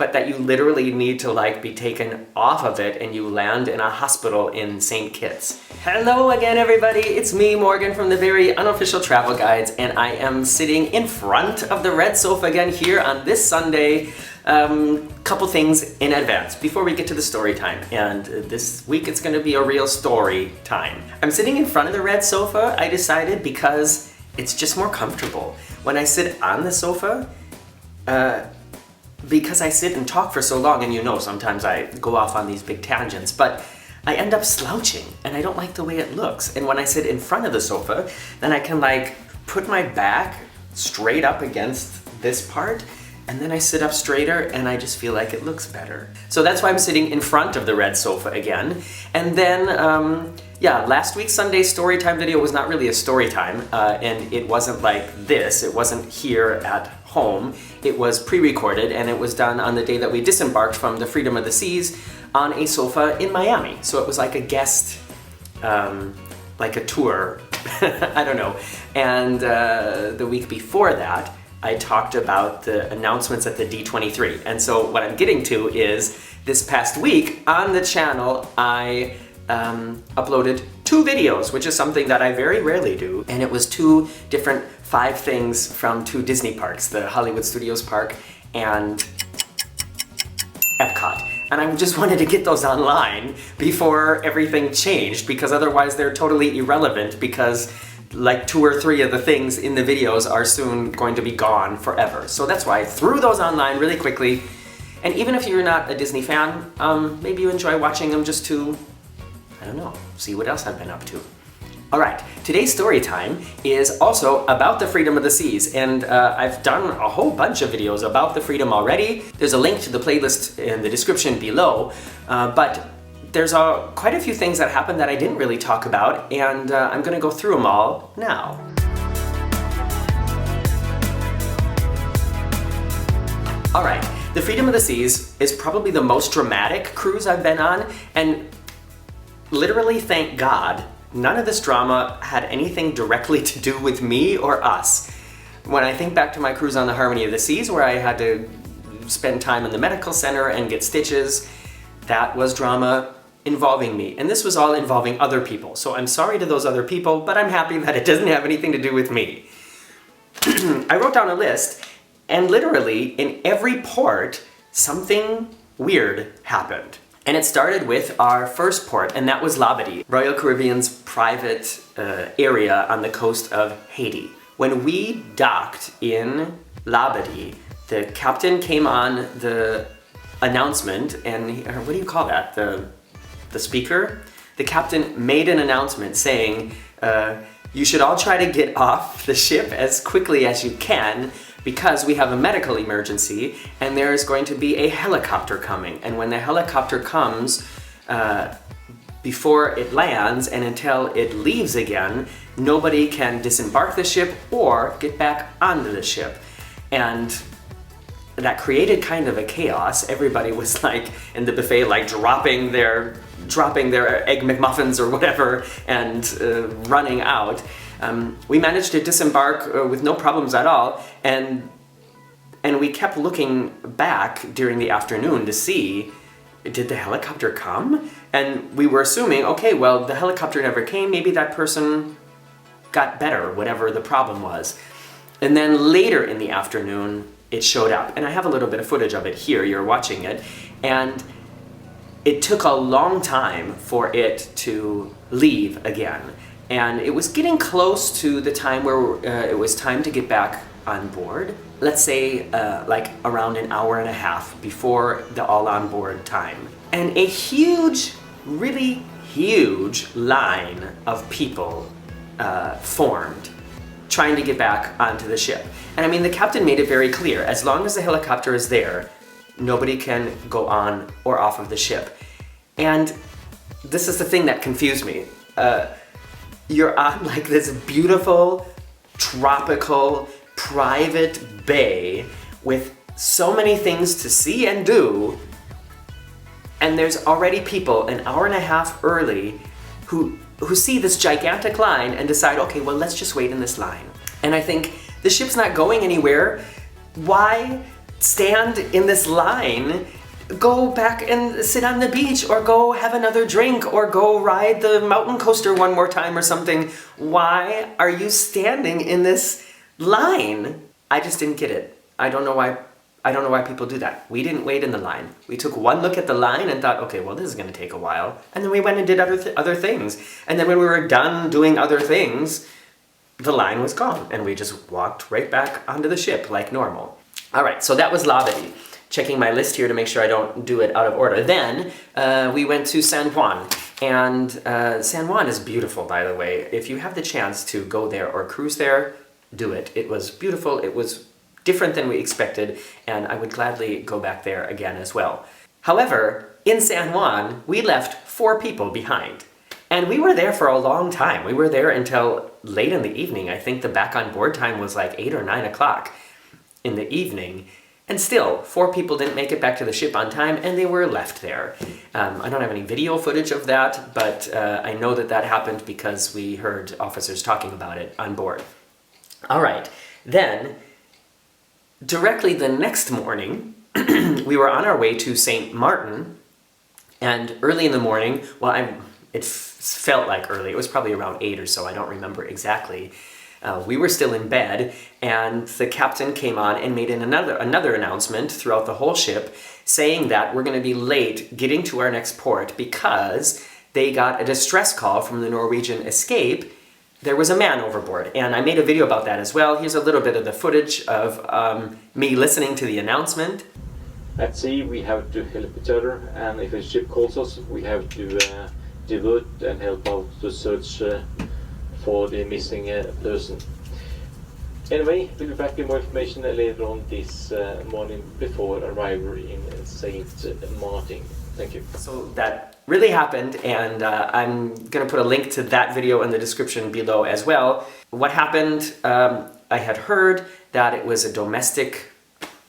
but that you literally need to like be taken off of it and you land in a hospital in St. Kitts. Hello again everybody, it's me Morgan from the very unofficial travel guides, and I am sitting in front of the red sofa again here on this Sunday. Couple things in advance before we get to the story time, and this week it's going to be a real story time. I'm sitting in front of the red sofa, I decided, because it's just more comfortable. When I sit on the sofa, because I sit and talk for so long, and you know sometimes I go off on these big tangents, but I end up slouching and I don't like the way it looks. And when I sit in front of the sofa, then I can like put my back straight up against this part, and then I sit up straighter and I just feel like it looks better. So that's why I'm sitting in front of the red sofa again. And then, yeah, last week's Sunday story time video was not really a story time, and it wasn't like this. It wasn't here at home. It was pre-recorded, and it was done on the day that we disembarked from the Freedom of the Seas on a sofa in Miami. So it was like a guest, like a tour, I don't know. And the week before that, I talked about the announcements at the D23. And so what I'm getting to is this past week on the channel, I uploaded 2 videos, which is something that I very rarely do. And it was 2 different 5 things from 2 Disney parks, the Hollywood Studios Park and Epcot. And I just wanted to get those online before everything changed, because otherwise they're totally irrelevant, because like 2 or 3 of the things in the videos are soon going to be gone forever. So that's why I threw those online really quickly. And even if you're not a Disney fan, maybe you enjoy watching them just to, I don't know, see what else I've been up to. All right, today's story time is also about the Freedom of the Seas, and I've done a whole bunch of videos about the Freedom already. There's a link to the playlist in the description below, but there's quite a few things that happened that I didn't really talk about, and I'm gonna go through them all now. All right, the Freedom of the Seas is probably the most dramatic cruise I've been on, and literally, thank God, none of this drama had anything directly to do with me or us. When I think back to my cruise on the Harmony of the Seas, where I had to spend time in the medical center and get stitches, that was drama involving me. And this was all involving other people. So I'm sorry to those other people, but I'm happy that it doesn't have anything to do with me. I wrote down a list, and literally in every port, something weird happened. And it started with our first port, and that was Labadee, Royal Caribbean's private area on the coast of Haiti. When we docked in Labadee, the captain came on the announcement, and what do you call that? The speaker? The captain made an announcement saying, you should all try to get off the ship as quickly as you can, because we have a medical emergency and there is going to be a helicopter coming. And when the helicopter comes, before it lands and until it leaves again, nobody can disembark the ship or get back onto the ship. And that created kind of a chaos. Everybody was like in the buffet, like dropping their Egg McMuffins or whatever and running out. We managed to disembark with no problems at all, and we kept looking back during the afternoon to see, did the helicopter come? And we were assuming, okay, well, the helicopter never came, maybe that person got better, whatever the problem was. And then later in the afternoon, it showed up, and I have a little bit of footage of it here, you're watching it, and it took a long time for it to leave again. And it was getting close to the time where it was time to get back on board. Let's say like around an hour and a half before the all on board time. And a huge, really huge line of people formed trying to get back onto the ship. And I mean, the captain made it very clear, as long as the helicopter is there, nobody can go on or off of the ship. And this is the thing that confused me. You're on like this beautiful, tropical, private bay with so many things to see and do, and there's already people an hour and a half early who see this gigantic line and decide, okay, well, let's just wait in this line. And I think the ship's not going anywhere. Why stand in this line, go back and sit on the beach, or go have another drink, or go ride the mountain coaster one more time or something. Why are you standing in this line? I just didn't get it. I don't know why people do that. We didn't wait in the line. We took one look at the line and thought, okay, well, this is gonna take a while. And then we went and did other things. And then when we were done doing other things, the line was gone. And we just walked right back onto the ship like normal. All right, so that was Labadee. Checking my list here to make sure I don't do it out of order. Then we went to San Juan. And San Juan is beautiful, by the way. If you have the chance to go there or cruise there, do it. It was beautiful. It was different than we expected, and I would gladly go back there again as well. However, in San Juan, we left 4 people behind. And we were there for a long time. We were there until late in the evening. I think the back on board time was like 8 or 9 o'clock in the evening. And still, 4 people didn't make it back to the ship on time, and they were left there. I don't have any video footage of that, but I know that that happened because we heard officers talking about it on board. All right, then, directly the next morning, we were on our way to St. Martin, and early in the morning, well, it felt like early, it was probably around 8 or so, I don't remember exactly. We were still in bed, and the captain came on and made another announcement throughout the whole ship, saying that we're going to be late getting to our next port because they got a distress call from the Norwegian Escape. There was a man overboard, and I made a video about that as well. Here's a little bit of the footage of me listening to the announcement. At sea, we have to help each other, and if a ship calls us, we have to divert and help out to search for the missing person. Anyway, we'll be back with more information later on this morning before arrival in St. Martin. Thank you. So that really happened, and I'm going to put a link to that video in the description below as well. What happened, I had heard that it was a domestic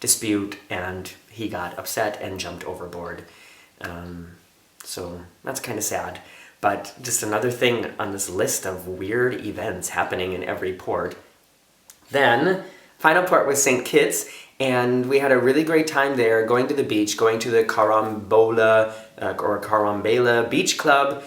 dispute, and he got upset and jumped overboard. So that's kind of sad. But just another thing on this list of weird events happening in every port. Then, final port was St. Kitts, and we had a really great time there, going to the beach, going to the Carambela Beach Club.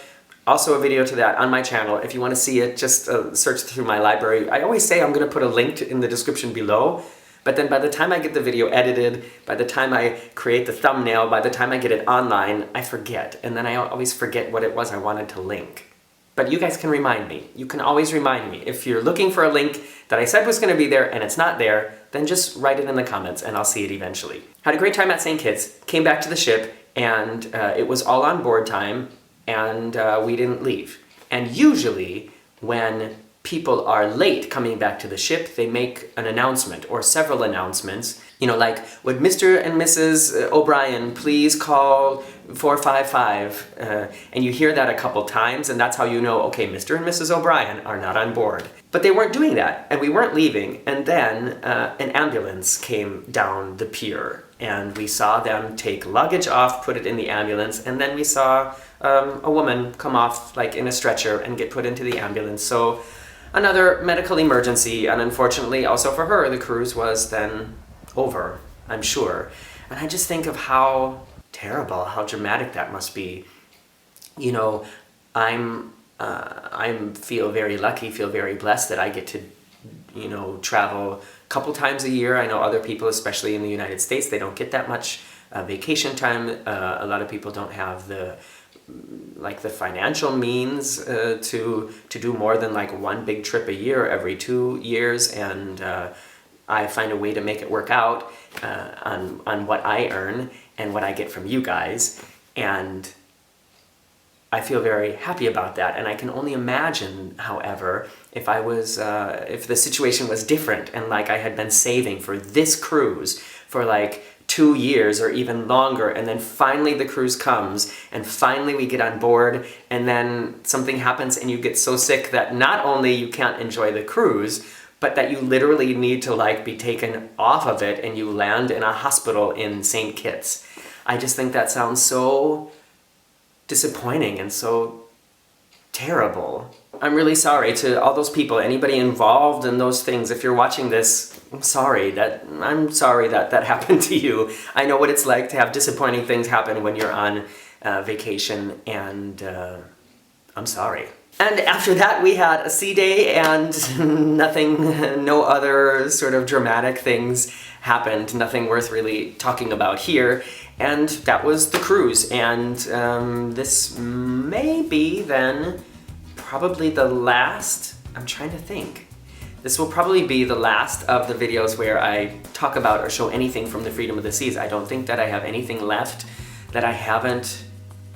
Also a video to that on my channel. If you want to see it, just search through my library. I always say I'm going to put a link in the description below, but then by the time I get the video edited, by the time I create the thumbnail, by the time I get it online, I forget. And then I always forget what it was I wanted to link. But you guys can remind me. You can always remind me. If you're looking for a link that I said was going to be there and it's not there, then just write it in the comments and I'll see it eventually. Had a great time at St. Kitts, came back to the ship, and it was all on board time, and we didn't leave. And usually, when people are late coming back to the ship, they make an announcement or several announcements. You know, like, would Mr. and Mrs. O'Brien please call 455? And you hear that a couple times, and that's how you know, okay, Mr. and Mrs. O'Brien are not on board. But they weren't doing that, and we weren't leaving. And then an ambulance came down the pier, and we saw them take luggage off, put it in the ambulance, and then we saw a woman come off, like, in a stretcher and get put into the ambulance. So another medical emergency, and unfortunately also for her, the cruise was then over, I'm sure. And I just think of how terrible, how dramatic that must be. You know, I feel very lucky, feel very blessed that I get to, you know, travel a couple times a year. I know other people, especially in the United States, they don't get that much vacation time. A lot of people don't have the financial means to do more than like one big trip a year every 2 years, and I find a way to make it work out on what I earn and what I get from you guys, and I feel very happy about that. And I can only imagine, however, if if the situation was different and like I had been saving for this cruise for like 2 years or even longer, and then finally the cruise comes, and finally we get on board, and then something happens and you get so sick that not only you can't enjoy the cruise, but that you literally need to like be taken off of it and you land in a hospital in St. Kitts. I just think that sounds so disappointing and so terrible. I'm really sorry to all those people, anybody involved in those things. If you're watching this, I'm sorry that that happened to you. I know what it's like to have disappointing things happen when you're on vacation, and I'm sorry. And after that, we had a sea day, and no other sort of dramatic things happened, nothing worth really talking about here. And that was the cruise, and this may be then probably the last, I'm trying to think. This will probably be the last of the videos where I talk about or show anything from the Freedom of the Seas. I don't think that I have anything left that I haven't,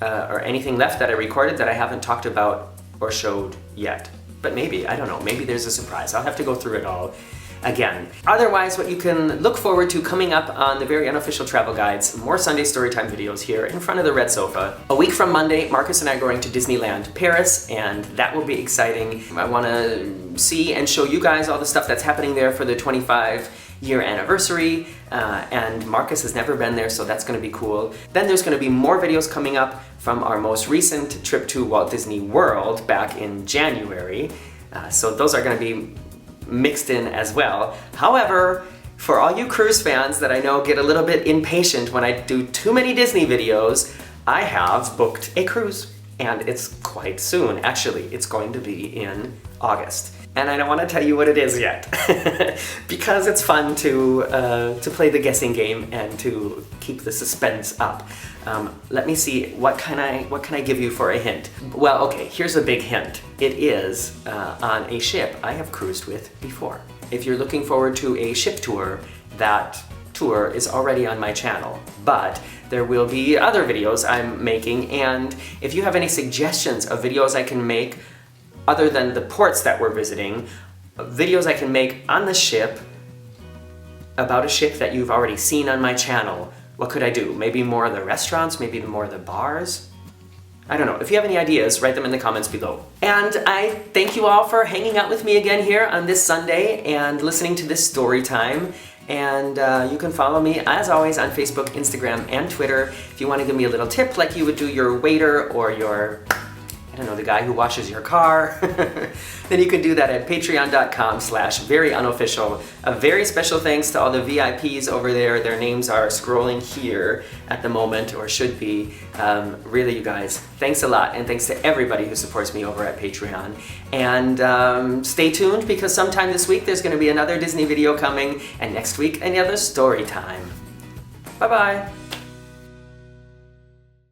or anything left that I recorded that I haven't talked about or showed yet. But maybe, I don't know, maybe there's a surprise. I'll have to go through it all again. Otherwise, what you can look forward to coming up on the Very Unofficial Travel Guides, more Sunday Storytime videos here in front of the red sofa. A week from Monday, Marcus and I are going to Disneyland Paris, and that will be exciting. I want to see and show you guys all the stuff that's happening there for the 25-year anniversary, and Marcus has never been there, so that's going to be cool. Then there's going to be more videos coming up from our most recent trip to Walt Disney World back in January, so those are going to be mixed in as well. However, for all you cruise fans that I know get a little bit impatient when I do too many Disney videos, I have booked a cruise, and it's quite soon. Actually, it's going to be in August. And I don't want to tell you what it is yet, because it's fun to play the guessing game and to keep the suspense up. Let me see, what can I give you for a hint? Well, okay, here's a big hint. It is on a ship I have cruised with before. If you're looking forward to a ship tour, that tour is already on my channel, but there will be other videos I'm making, and if you have any suggestions of videos I can make other than the ports that we're visiting, videos I can make on the ship about a ship that you've already seen on my channel, what could I do? Maybe more of the restaurants, maybe more of the bars? I don't know. If you have any ideas, write them in the comments below. And I thank you all for hanging out with me again here on this Sunday and listening to this story time. And you can follow me, as always, on Facebook, Instagram, and Twitter. If you want to give me a little tip like you would do your waiter or your, I don't know, the guy who washes your car, then you can do that at patreon.com/veryunofficial. A very special thanks to all the VIPs over there. Their names are scrolling here at the moment, or should be. Really, you guys, thanks a lot, and thanks to everybody who supports me over at Patreon. And stay tuned, because sometime this week there's going to be another Disney video coming, and next week another story time. Bye-bye.